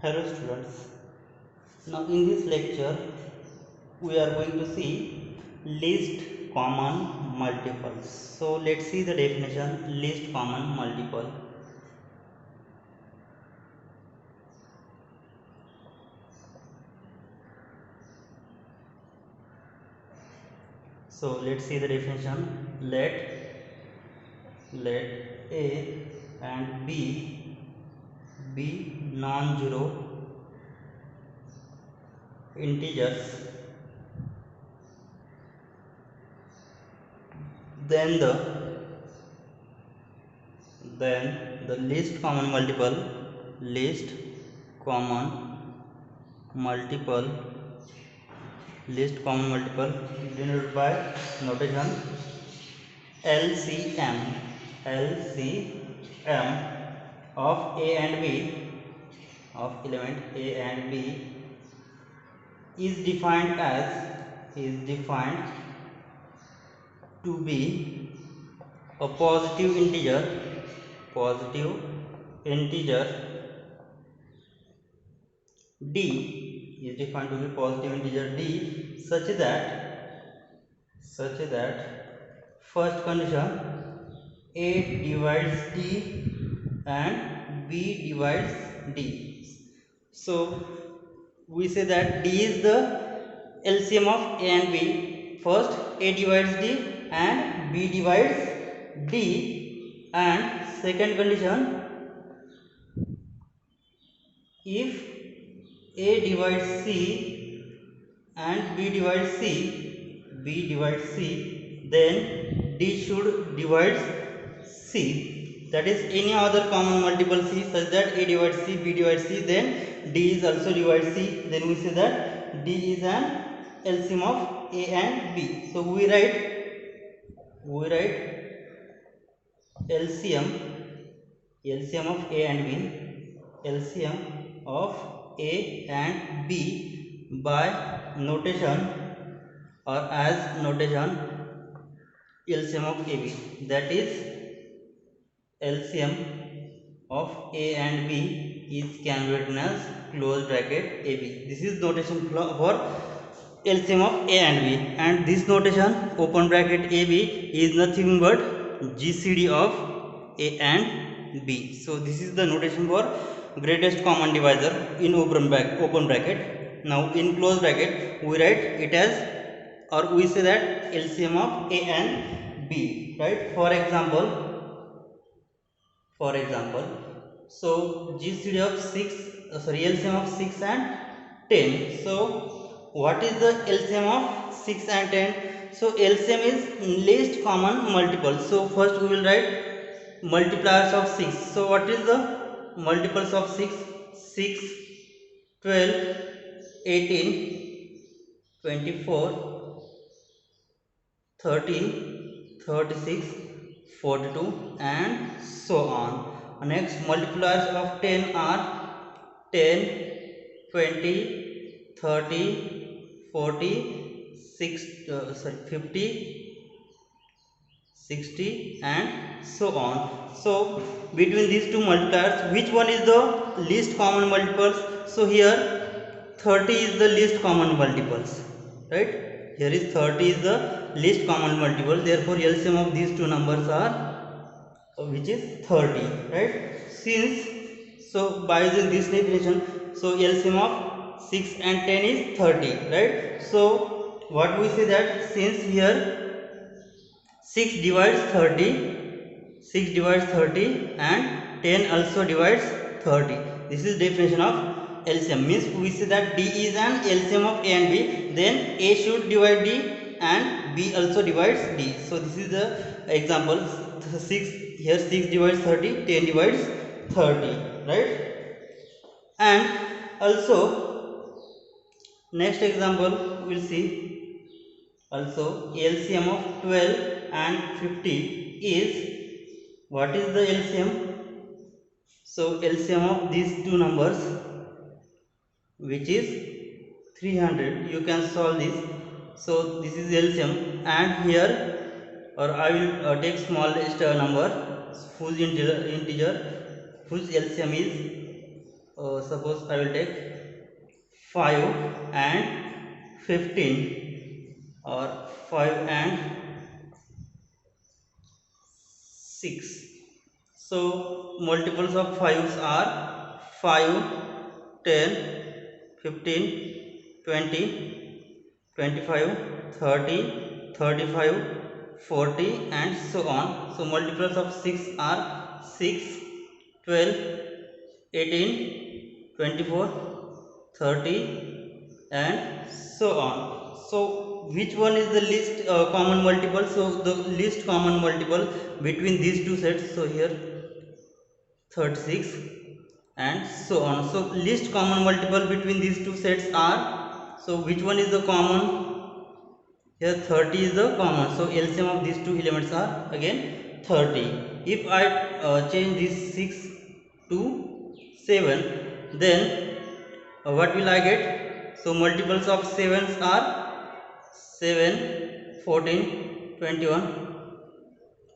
Hello students. Now in this lecture we are going to see least common multiples. So let's see the definition least common multiple. So let's see the definition. Let A and B be non-zero integers, then the least common multiple denoted by notation LCM of A and B, of element A and B is defined to be a positive integer D is defined to be positive integer D such that first condition A divides D and B divides D. So we say that D is the LCM of A and B. First A divides D and B divides D, and second condition, if A divides C and B divides C, then D should divide C. That is any other common multiple C such that A divides C, B divides C, then D is also divides C. Then we say that D is an LCM of A and B. So we write LCM of A and B, LCM of A and B by notation or as notation LCM of AB, that is LCM of A and B is can be written as close bracket AB. This is notation for LCM of A and B, and this notation open bracket AB is nothing but GCD of A and B. So this is the notation for greatest common divisor in open bracket. Now in close bracket we write it as, or we say that LCM of A and B, right? For example, so GCD of LCM of 6 and 10. So what is the LCM of 6 and 10? So LCM is least common multiple. So first we will write multipliers of 6. So what is the multiples of 6? 6, 12, 18, 24, 13, 36, 42 and so on. Next, multipliers of 10 are 10, 20, 30, 40, 50, 60 and so on. So between these two multipliers, which one is the least common multiples? So here 30 is the least common multiples, right? Here is 30 is the least common multiple. Therefore LCM of these two numbers are which is 30, right? Since, so by using this definition, so LCM of 6 and 10 is 30, right? So what we say that since here 6 divides 30 and 10 also divides 30. This is definition of LCM. Means we say that D is an LCM of A and B, then A should divide D and B also divides D. So this is the example. 6 here 6 divides 30, 10 divides 30, right? And also next example we'll see. Also LCM of 12 and 50 is, what is the LCM? So LCM of these two numbers, which is 300. You can solve this. So this is LCM, and here, or I will take smallest number whose integer whose LCM is suppose I will take 5 and 15 or 5 and 6. So multiples of 5s are 5, 10, 15, 20, 25, 30, 35, 40 and so on. So multiples of 6 are 6, 12, 18, 24, 30 and so on. So which one is the least common multiple? So the least common multiple between these two sets, so here 36 and so on. So least common multiple between these two sets are, so which one is the common? Here 30 is the common, so LCM of these two elements are again 30. If I change this 6 to 7, then what will I get? So multiples of 7s are 7, 14, 21,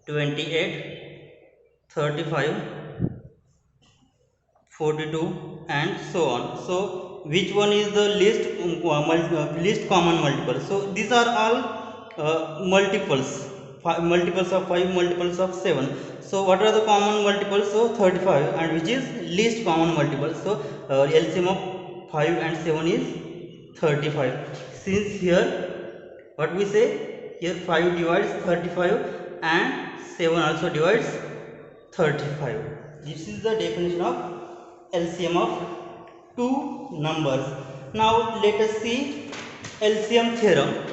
28, 35, 42 and so on. So which one is the least common multiple? So these are all multiples, multiples of 5, multiples of 7. So what are the common multiples? So 35, and which is least common multiple? So LCM of 5 and 7 is 35. Since here what we say, here 5 divides 35 and 7 also divides 35. This is the definition of LCM of two numbers. Now let us see LCM theorem.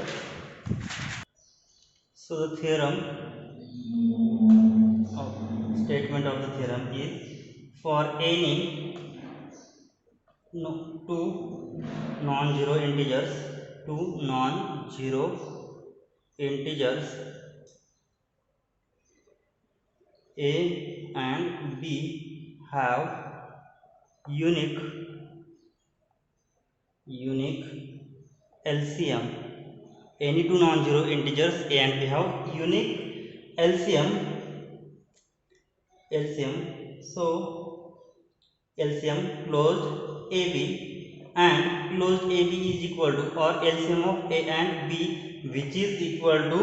So the theorem of statement of the theorem is, for any two non-zero integers, A and B have unique LCM. Any two non-zero integers A and B have unique LCM. So LCM closed AB, and closed AB is equal to, or LCM of A and B, which is equal to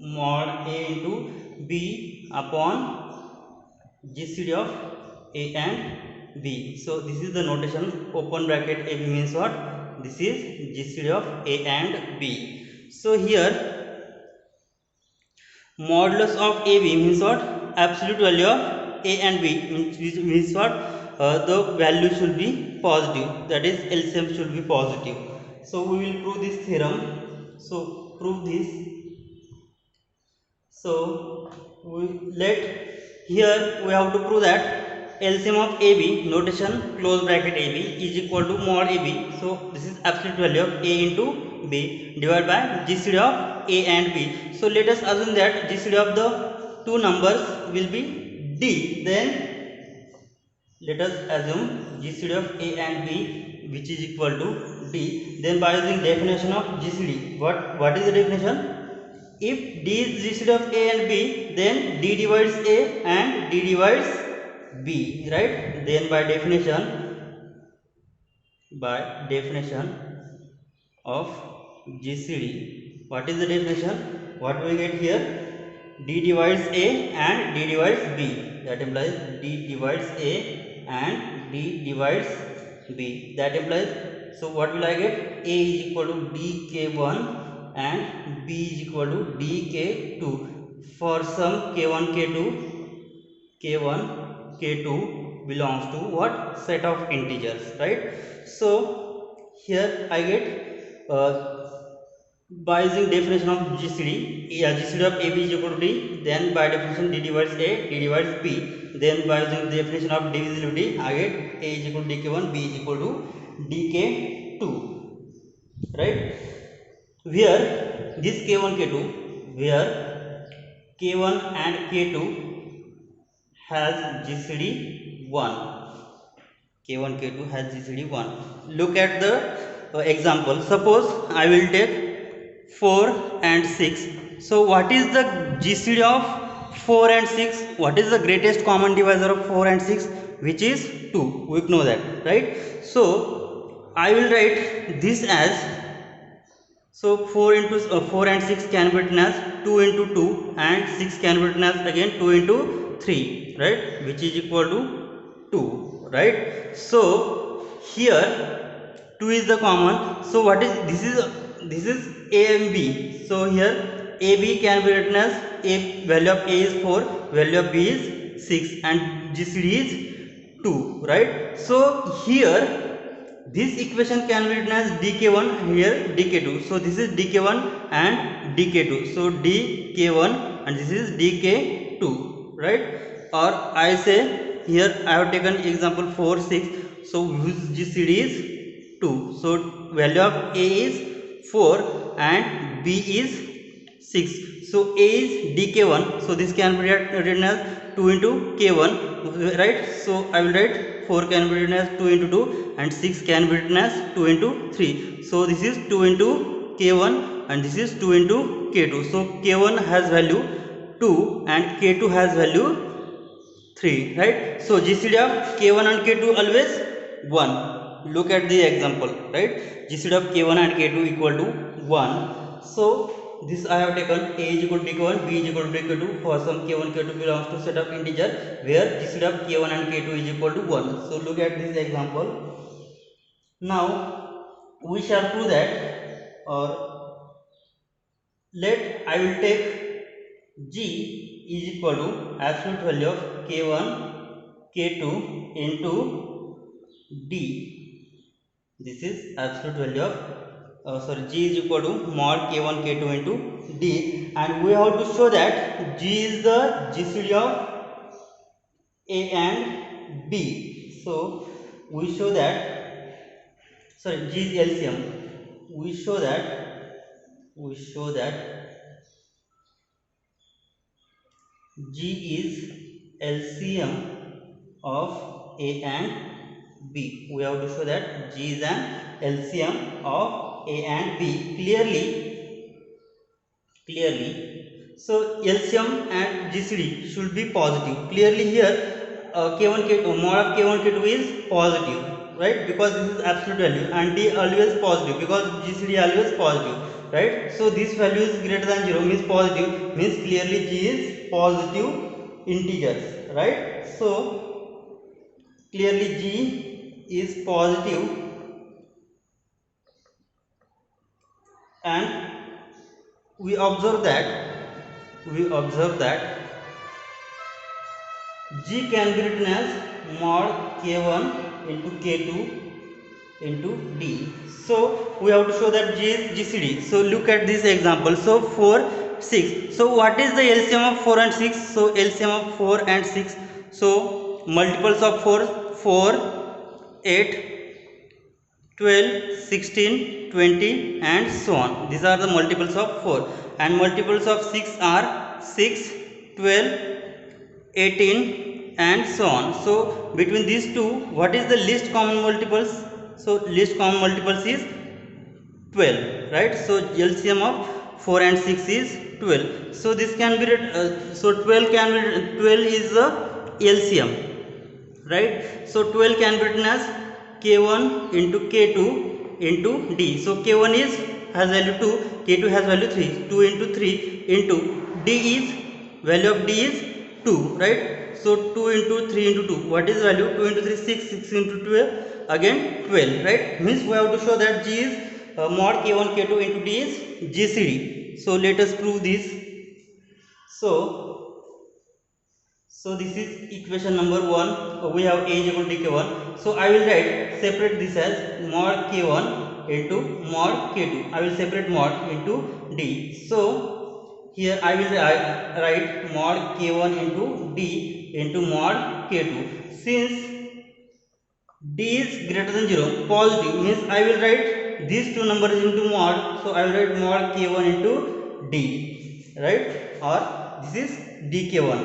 mod A into B upon GCD of A and B. So this is the notation. Open bracket AB means what? This is GCD of A and B. So here modulus of AB means what? Absolute value of A and B, means what? The value should be positive, that is LCM should be positive. So we will prove this theorem. So prove this. So here we have to prove that LCM of AB, notation close bracket AB, is equal to mod AB. So this is absolute value of A into B divided by GCD of A and B. So let us assume that GCD of the two numbers will be D. Then let us assume GCD of A and B, which is equal to D. Then by using definition of GCD, what is the definition? If D is GCD of A and B, then D divides A and D divides B, right? Then by definition of GCD, what is the definition? What we get here? D divides A and D divides B. That implies D divides A and D divides B. That implies, so what will I get? A is equal to DK1 and B is equal to DK2 for some K1 K2 belongs to what? Set of integers, right? So here I get by using definition of GCD, GCD of AB is equal to D. Then by definition D divides A, D divides B. Then by using the definition of divisibility, I get A is equal to DK1, B is equal to DK2, right? Where this K1 K2, where K1 and K2 has GCD 1. K1 K2 has GCD 1. Look at the example. Suppose I will take 4 and 6. So what is the GCD of 4 and 6? What is the greatest common divisor of 4 and 6? which is 2. We know that, right? So I will write this as, so 4 into 4 and 6 can be written as 2 into 2, and 6 can be written as again 2 into 3, right, which is equal to 2, right? So here 2 is the common. So what is this is a and b. So here ab can be written as, a value of a is 4, value of b is 6, and gcd is 2, right? So here this equation can be written as dk1, here dk2. So this is dk1 and dk2. So dk1 and this is dk2, right? Or I say here I have taken example 4, 6. So whose gcd is 2. So value of a is 4 and b is 6. So a is dk1. So this can be written as 2 into k1, right? So I will write 4 can be written as 2 into 2, and 6 can be written as 2 into 3. So this is 2 into k1 and this is 2 into k2. So k1 has value 2 and k2 has value 3, right? So gcd of k1 and k2 always 1. Look at the example, right? gcd of k1 and k2 equal to 1. So this I have taken a is equal to dk1, b is equal to dk2 for some k1 k2 belongs to set of integer where gcd of k1 and k2 is equal to 1. So look at this example. Now we shall prove that, or let I will take g is equal to absolute value of k1 k2 into d. This is absolute value of g is equal to mod k1 k2 into d, and we have to show that g is the gcd of a and b. So we show that, sorry, g is LCM. we show that g is LCM of a and b. We have to show that g is an LCM of a and b clearly. So LCM and GCD should be positive. Clearly here k1 k2 mod of k1 k2 is positive, right? Because this is absolute value, and d always positive because GCD always positive, right? So this value is greater than 0 means positive, means clearly g is positive integers, right? So clearly g is positive, and we observe that g can be written as mod k1 into k2 into d. So we have to show that g is gcd. So look at this example. So 4, 6. So what is the LCM of 4 and 6? So LCM of 4 and 6. So multiples of 4, 4, 8, 12, 16, 20 and so on. These are the multiples of 4, and multiples of 6 are 6, 12, 18 and so on. So between these two, what is the least common multiples? So least common multiples is 12, right? So LCM of 4 and 6 is 12. So this can be so 12 is the LCM, right? So 12 can be written as k1 into k2 into d. So k1 has value 2, k2 has value 3. 2 into 3 into d is, value of d is 2, right? So 2 into 3 into 2, what is value? 2 into 3, 6, 6 into 12, again 12, right? Means we have to show that g is mod k1 k2 into d is gcd. So let us prove this. So this is equation number 1. We have a is equal to dk1. So I will separate this as mod k1 into mod k2. I will separate mod into d. So here I will write mod k1 into d into mod k2. Since d is greater than 0, positive, means I will write these two numbers into mod. So I will write mod k1 into d, right? Or this is dk1.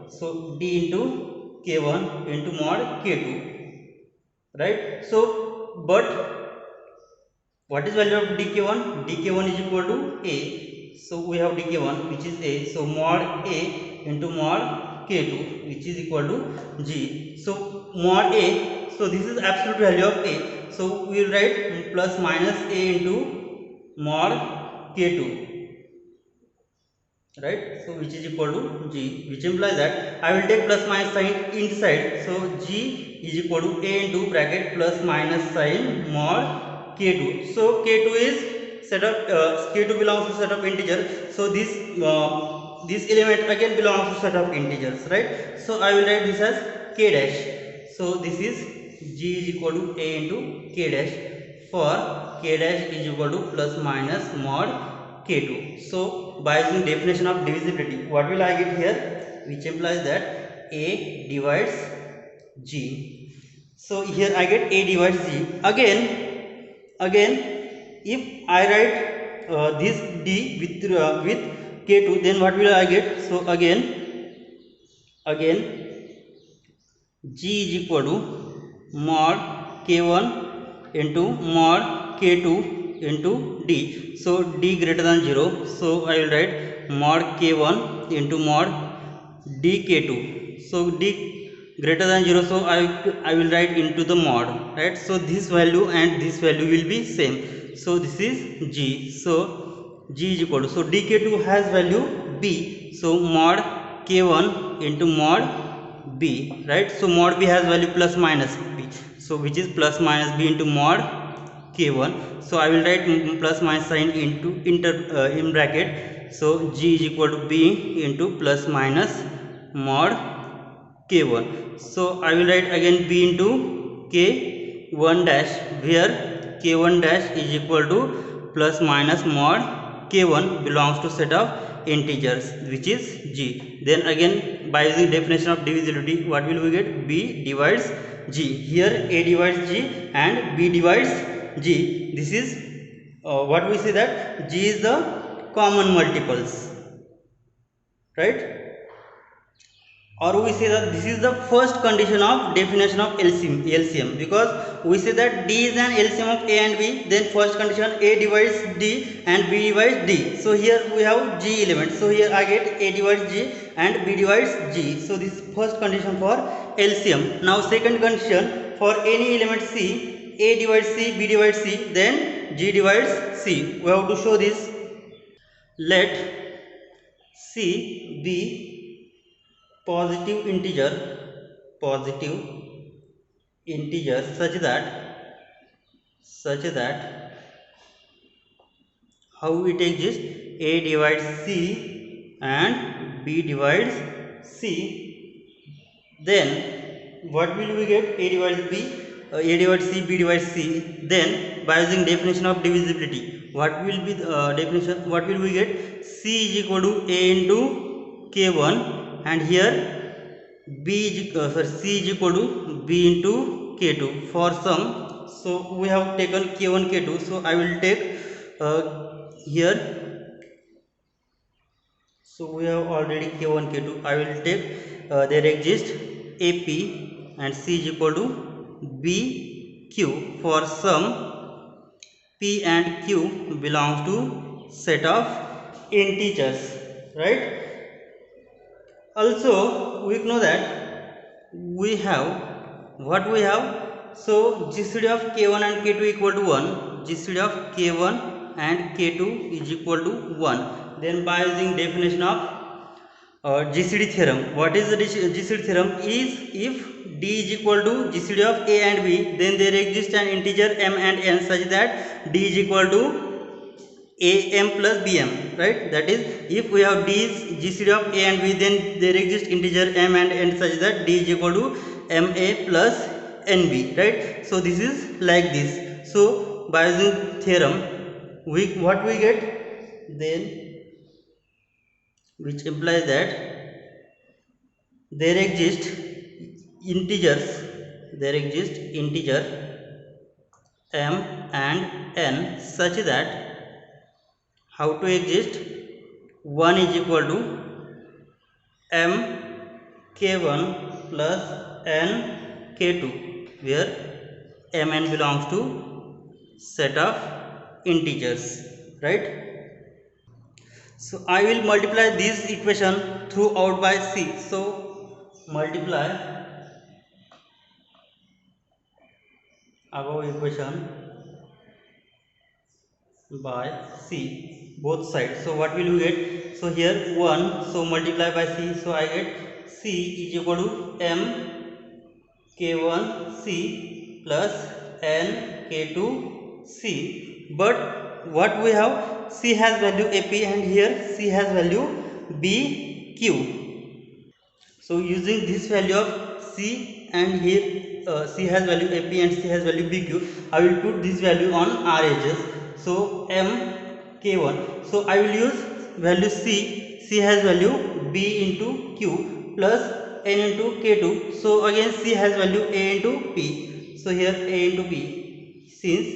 So d into k1 into mod k2, right? So but what is value of dk1? dk1 is equal to a. So we have dk1 which is a. So mod a into mod k2 which is equal to g. So mod a, so this is absolute value of a, so we will write plus minus a into mod k2, right? So which is equal to g, which implies that I will take plus minus sign inside, so g is equal to a into bracket plus minus sign mod k2. So k2 is set of k2 belongs to set of integer, so this element again belongs to set of integers, right? So I will write this as k dash. So this is g is equal to a into k dash, for k dash is equal to plus minus mod k2. So by using definition of divisibility, what will I get here? Which implies that a divides g. So here I get a divides g. Again if I write this d with k2, then what will I get? So again g is equal to mod k1 into mod k2 into d. So d greater than 0, so I will write mod k1 into mod dk2. So d greater than 0, so I will write into the mod, right? So this value and this value will be same, so this is g. So g is equal to, so dk2 has value b, so mod k1 into mod b, right? So mod b has value plus minus b, so which is plus minus b into mod k1. So I will write plus minus sign into in bracket, so g is equal to b into plus minus mod k1. So I will write again b into k1 dash, where k1 dash is equal to plus minus mod k1 belongs to set of integers, which is g. Then again by using definition of divisibility, what will we get? b divides g. Here a divides g and b divides g. This is what we say, that g is the common multiples, right? Or we say that this is the first condition of definition of LCM, because we say that d is an LCM of a and b, then first condition a divides d and b divides d. So here we have g elements, so here I get a divides g and b divides g. So this is first condition for LCM. Now second condition, for any element c, a divides c, b divides c, then g divides c. We have to show this. Let c be positive integer such that how it exists, a divides c and b divides c. Then what will we get? A divides b, a divides c, b divides c. Then by using definition of divisibility, what will be the definition? What will we get? C is equal to a into k1, and here c is equal to b into k2 for some. So we have taken k1 k2, so I will take here, so we have already k1 k2, I will take there exists ap and c is equal to bq for some p and q belongs to set of integers, right? Also we know that we have what we have, so GCD of k1 and k2 equal to 1, GCD of k1 and k2 is equal to 1. Then by using definition of GCD theorem, what is the GCD theorem? Is if d is equal to GCD of a and b, then there exists an integer m and n such that d is equal to am plus bm, right? That is, if we have d is GCD of a and b, then there exists integer m and n such that d is equal to ma plus nb, right? So this is like this. So by using theorem, what we get then, which implies that there exist integer m and n such that how to exist, 1 is equal to m k1 plus n k2, where mn belongs to set of integers, right? So I will multiply this equation throughout by c. So multiply above equation by C both sides. So what will we get? So here 1, so multiply by C, so I get C is equal to M K1 C plus N K2 C. But what we have, C has value AP and here C has value BQ. So using this value of C and here C has value AP and C has value BQ, I will put this value on RHS. So M K1. So I will use value C. C has value B into Q plus N into K2. So again C has value A into P. So here A into P. Since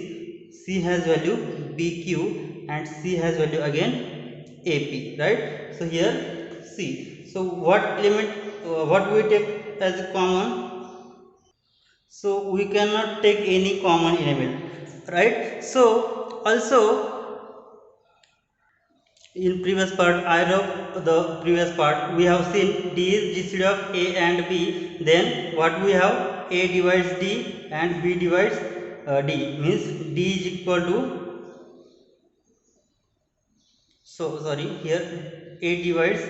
C has value BQ and C has value again AP, right? So here C. So what element, what we take as a common? So we cannot take any common element, right? So also in previous part, I wrote the previous part, we have seen D is GCD of A and B. Then what we have, A divides D and B divides D, means D is equal to, so sorry, here A divides.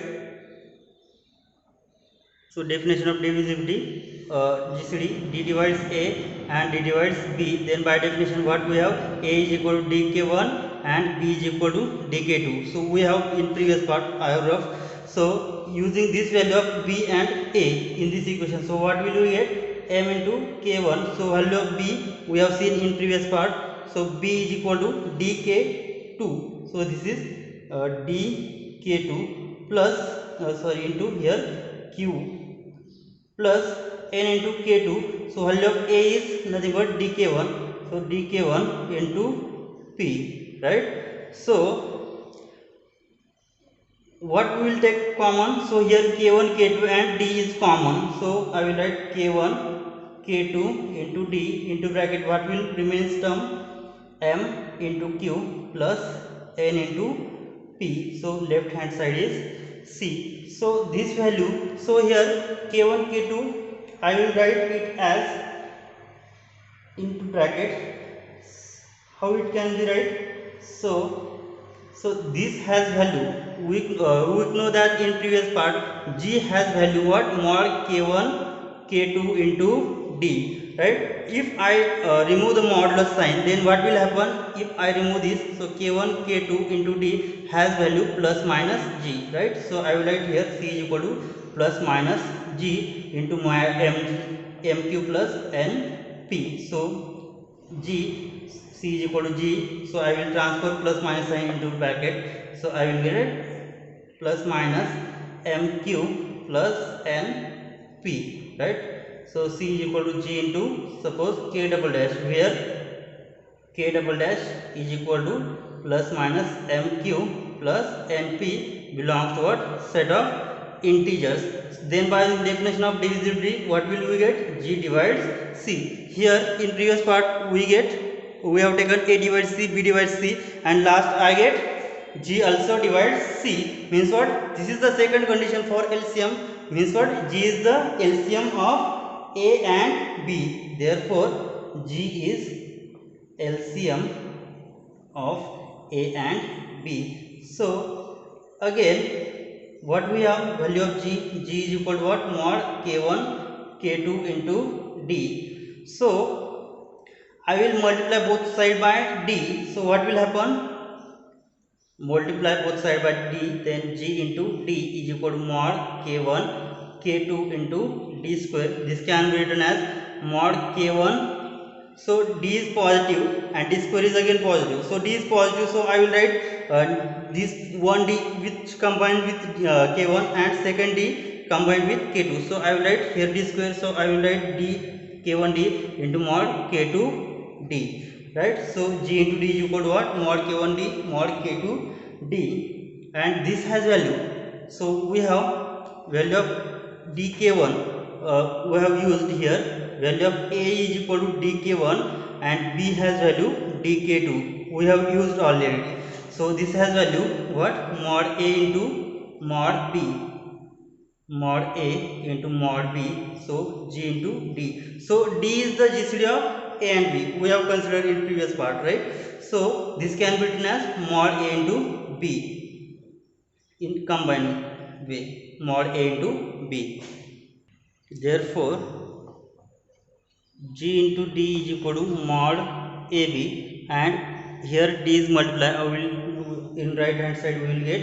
So definition of divisibility, GCD, D divides A and D divides B. Then by definition what we have, A is equal to DK1 and B is equal to DK2. So we have in previous part I have rough. So using this value of B and A in this equation, so what will we get? M into K1. So value of B we have seen in previous part. So B is equal to DK2. So this is DK2 plus into here Q plus N into K2. So value of A is nothing but DK1. So DK1 into P, right? So what we will take common? So here K1, K2 and D is common. So I will write K1, K2 into D into bracket. What will remain term? M into Q plus N into P. So left hand side is C. So this value, so here K1, K2, I will write it as into bracket. How it can be write? So this has value. We know that in previous part G has value what? Mod K1, K2 into D, right? If I remove the modulus sign, then what will happen? If I remove this, so K1, K2 into D has value plus minus G, right? So I will write here C is equal to plus minus G into my MQ plus NP. So G, C is equal to G. So I will transfer plus minus sign into bracket. So I will get it plus minus MQ plus NP, right? So C is equal to G into, suppose K double dash, where K double dash is equal to plus minus MQ plus NP belongs to what? Set of integers. Then by the definition of divisibility, what will we get? G divides C. Here in previous part we have taken A divides C, B divides C, and last I get G also divides C. Means what? This is the second condition for LCM. Means what? G is the LCM of A and B. Therefore G is LCM of A and B. So again what we have, value of G, G is equal to what? Mod K1, K2 into D. So I will multiply both side by D. So what will happen? Multiply both side by D, then G into D is equal to mod K1, K2 into D square. This can be written as mod K1. So D is positive and D square is again positive. So D is positive, so I will write this one D which combined with K1 and second D combined with K2. So I will write here D square. So I will write D K1D into mod K2 D, right? So G into D is equal to what? Mod K1 D mod K2 D, and this has value. So we have value of DK1. We have used here. Value of A is equal to DK1 and B has value DK2. We have used already. So this has value what? Mod A into mod B. mod A into mod B, so G into D. So D is the GCD of A and B. We have considered in previous part, right? So this can be written as mod A into B in combined way, mod A into B. Therefore G into D is equal to mod AB, and here D is multiply. I will in right hand side we will get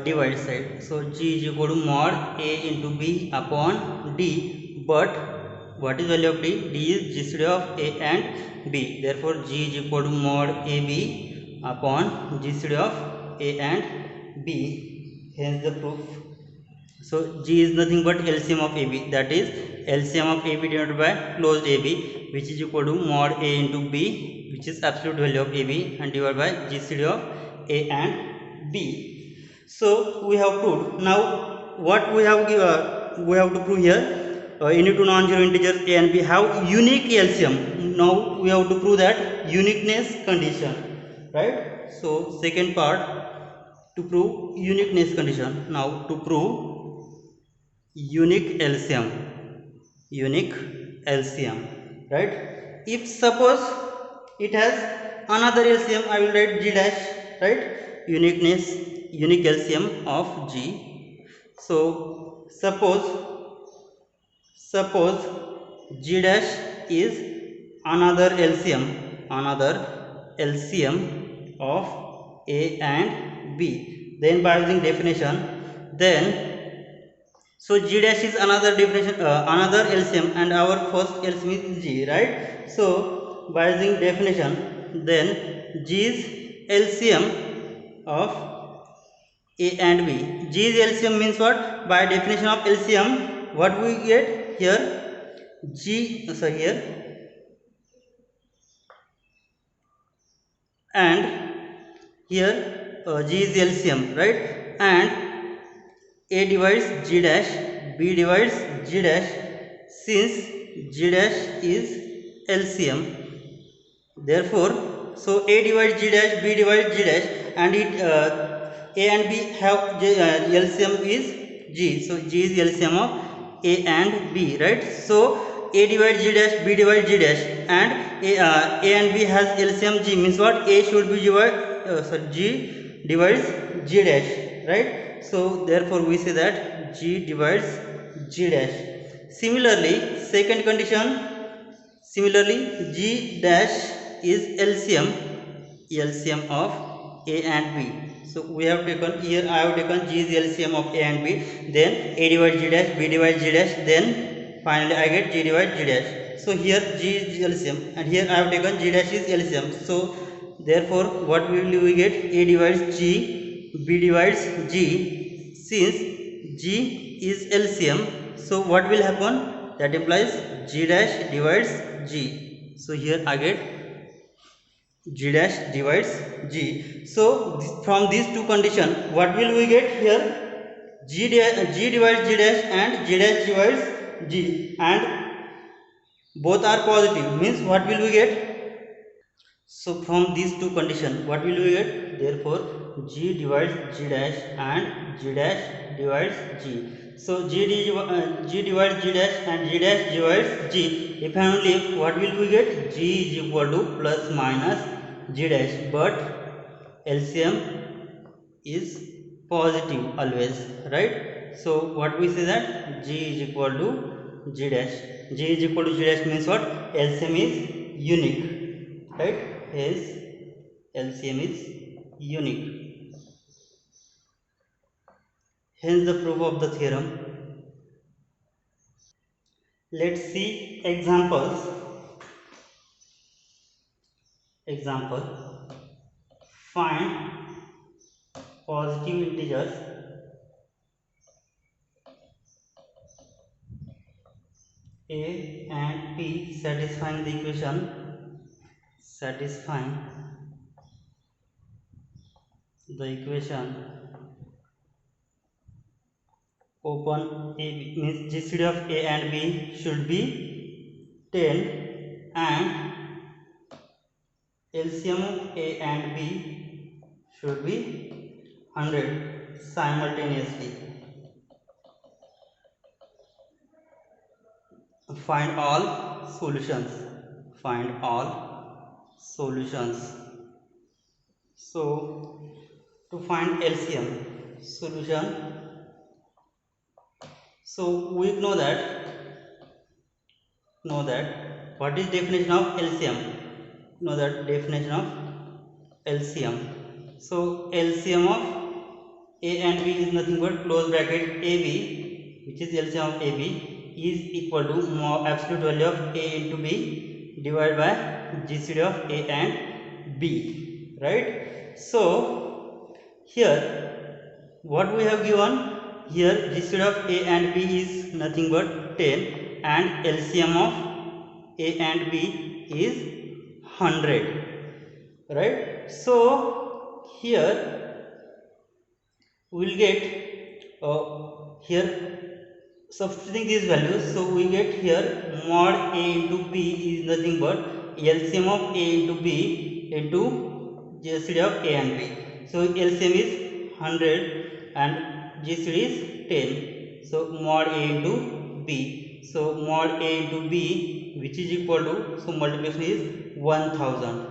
divide side. So G is equal to mod A into B upon D, but what is value of D? D is GCD of A and B. Therefore G is equal to mod AB upon GCD of A and B. Hence the proof. So G is nothing but LCM of AB, that is LCM of AB denoted by closed AB, which is equal to mod A into B, which is absolute value of AB, and divided by GCD of A and B. So we have proved. Now what we have to prove here, any two non-zero integers A and B have unique LCM. Now we have to prove that uniqueness condition, right? So second part, to prove uniqueness condition. Now to prove unique LCM, right? If suppose it has another LCM, I will write G dash, right? Unique LCM of G. So suppose G dash is another LCM of A and B. Then by using definition, then so G dash is another definition, another LCM, and our first LCM is G, right? So by using definition, then G is LCM of A and B. G is LCM means what? By definition of LCM, what we get here? Here and here G is LCM, right? And A divides G dash, B divides G dash. Since G dash is LCM, therefore so A divides G dash, B divides G dash, and it A and B have LCM is G. So G is LCM of A and B, right? So A divides G dash, B divides G dash, and A and B has LCM G, means what? A should be G divides G dash, right? So therefore we say that G divides G dash. Similarly, second condition, G dash is LCM of A and B. So we have taken here, I have taken G is LCM of A and B, then A divides G dash, B divides G dash, then finally I get G divides G dash. So here G is LCM, and here I have taken G dash is LCM. So therefore what will we get? A divides G, B divides G. Since G is LCM, so what will happen? That implies G dash divides G. So here I get G dash divides G. So from these two conditions, what will we get here? G divides G dash and G dash divides G, and both are positive, means what will we get? So from these two conditions, what will we get? Therefore G divides G dash and G dash divides G. So G divides G dash and G dash divides G. If and only if, what will we get? G is equal to plus minus G dash, but LCM is positive always, right? So what we say that G is equal to G dash. G is equal to G dash means what? LCM is unique, right? Hence LCM is unique. Hence the proof of the theorem. Let's see examples. Example: find positive integers A and B satisfying the equation, open A means GCD of A and B should be 10 and LCM of A and B should be 100 simultaneously. find all solutions. Find all solutions. So to find LCM solution, so we know that what is definition of LCM. Know that definition of LCM. So LCM of A and B is nothing but close bracket AB, which is LCM of AB, is equal to absolute value of A into B divided by GCD of A and B, right? So here what we have given here, GCD of A and B is nothing but 10 and LCM of A and B is 100, right? So here we will get here substituting these values, so we get here mod A into B is nothing but LCM of A into B into GCD of A and B. So LCM is 100 and GCD is 10, so mod A into B, so mod A into B, which is equal to, so multiplication is 1000,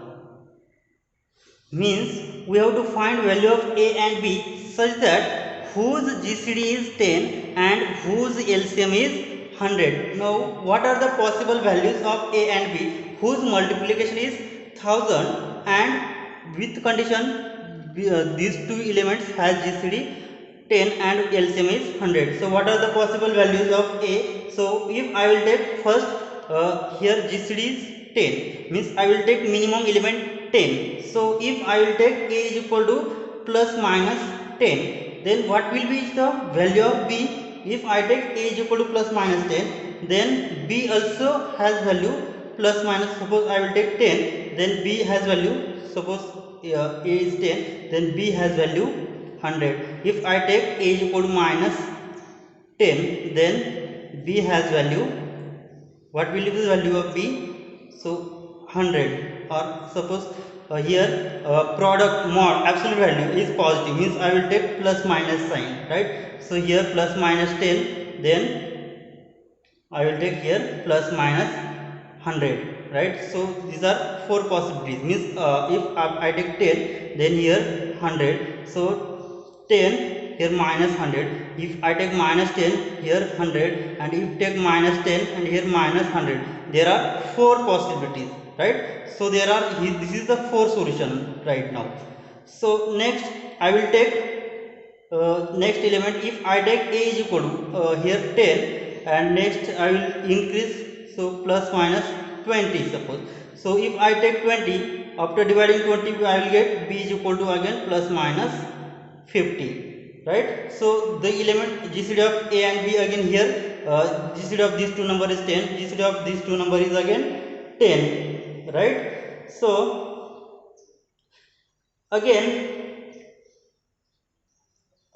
means we have to find value of A and B such that whose GCD is 10 and whose LCM is 100. Now what are the possible values of A and B whose multiplication is 1000 and with condition these two elements has GCD 10 and LCM is 100. So what are the possible values of A? So if I will take first here GCD is 10, means I will take minimum element 10. So if I will take A is equal to plus minus 10, then what will be the value of B? If I take A is equal to plus minus 10, then B also has value plus minus, suppose I will take 10, then B has value, suppose A is 10, then B has value 100. If I take A is equal to minus 10, then B has value, what will be the value of B? So 100. Or suppose here product mod absolute value is positive, means I will take plus minus sign, right? So here plus minus 10, then I will take here plus minus 100, right? So these are four possibilities, means if I take 10, then here 100, so 10 here minus 100, if I take minus 10 here 100, and if take minus 10 and here minus 100, there are four possibilities, right? So there are, this is the four solution right now. So next I will take next element, if I take A is equal to here 10 and next I will increase, so plus minus 20 suppose. So if I take 20, after dividing 20 I will get B is equal to again plus minus 50, right? So the element GCD of A and B again here, GCD of these two number is 10, GCD of these two number is again 10, right? So again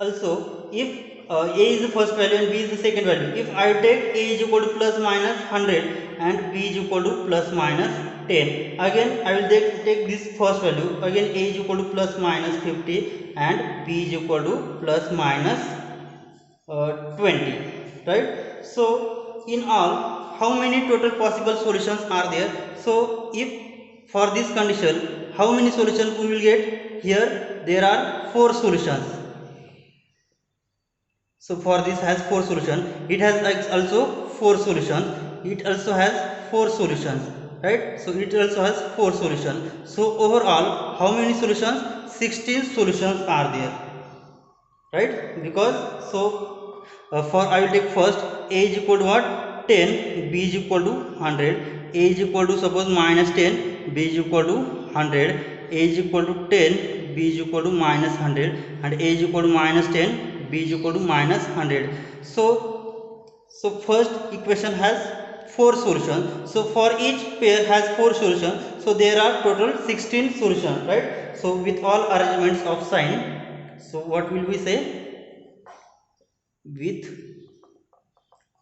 also if A is the first value and B is the second value, if I take A is equal to plus minus 100 and B is equal to plus minus 10, again I will take this first value, again A is equal to plus minus 50 and B is equal to plus minus 20, right? So in all, how many total possible solutions are there? So if for this condition, how many solutions we will get? Here there are four solutions. So for this has four solutions, it has also four solutions, it also has four solutions, right? So it also has four solutions. So overall how many solutions? 16 solutions are there, right? Because so for I will take first A is equal to what? 10, B is equal to 100, A is equal to suppose minus 10, B is equal to 100, A is equal to 10, B is equal to minus 100, and A is equal to minus 10, B is equal to minus 100. So first equation has four solutions, so for each pair has four solutions, so there are total 16 solutions, right? So with all arrangements of sign, so what will we say? With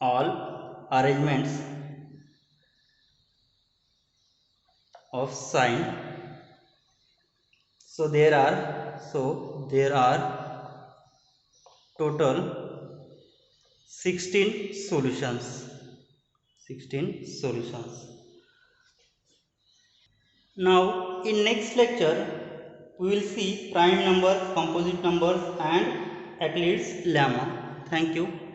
all arrangements of sign, so there are total 16 solutions. 16 solutions. Now in next lecture we will see prime numbers, composite numbers and Euclid's lemma. Thank you.